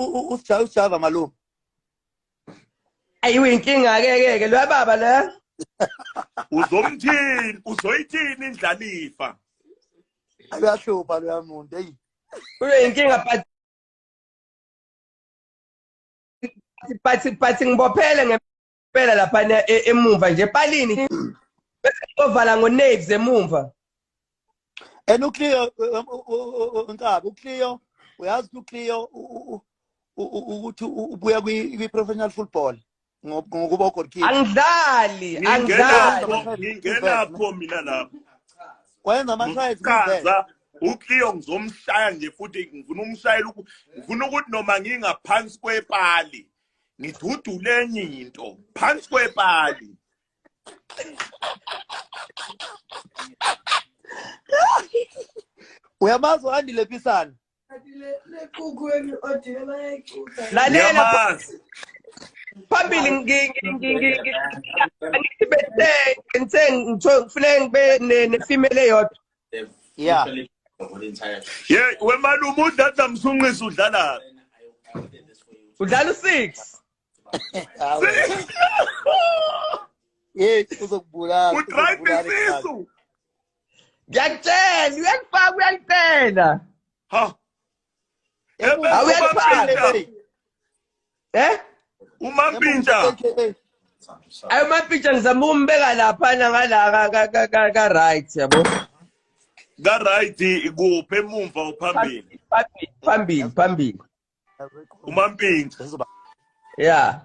usijava malume. Ayiwe inkinga ke lo baba la. Uzoyithini indlalifa? Ayahlupha lo yamuntu hey. Uye inkinga but ngibophele ngempela lapha emuva nje palini. Bese ngovala ngo-naves emuva. Uclear Nkabi uclear uyazi uclear ukuthi ubuya kwi-professional football ngokuba ugoalkeeper. Angidlali. Ngingena pho mina lapha. Wenza ama-trials Kabza uclear ngizomshaya nje futhi ngifuna umshayela ngifuna ukuthi noma ngingaphansi kwepali ngidudule enye into phansi kwepali. Uyamazi uhandile pisana. Lalela phambili ngifune ngibe ne-female eyodwa. Yeah. Yeah, wemalume udlala msunqisi udlala. Udlala u6. Hey, uzokubulala. Udrive isisu. Ngiyakutshela, uyangifaka uyangicela. Ha. Awuyangifaka. Umampintsha. Ayo mampintsha ngizama umbeka lapha ngala ka right yabo. Ka right ikuphi emumva uphambili? Phambili. Umampintsha. Yeah.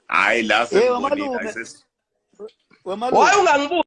Hayi la Wemalume. Why ungangibuza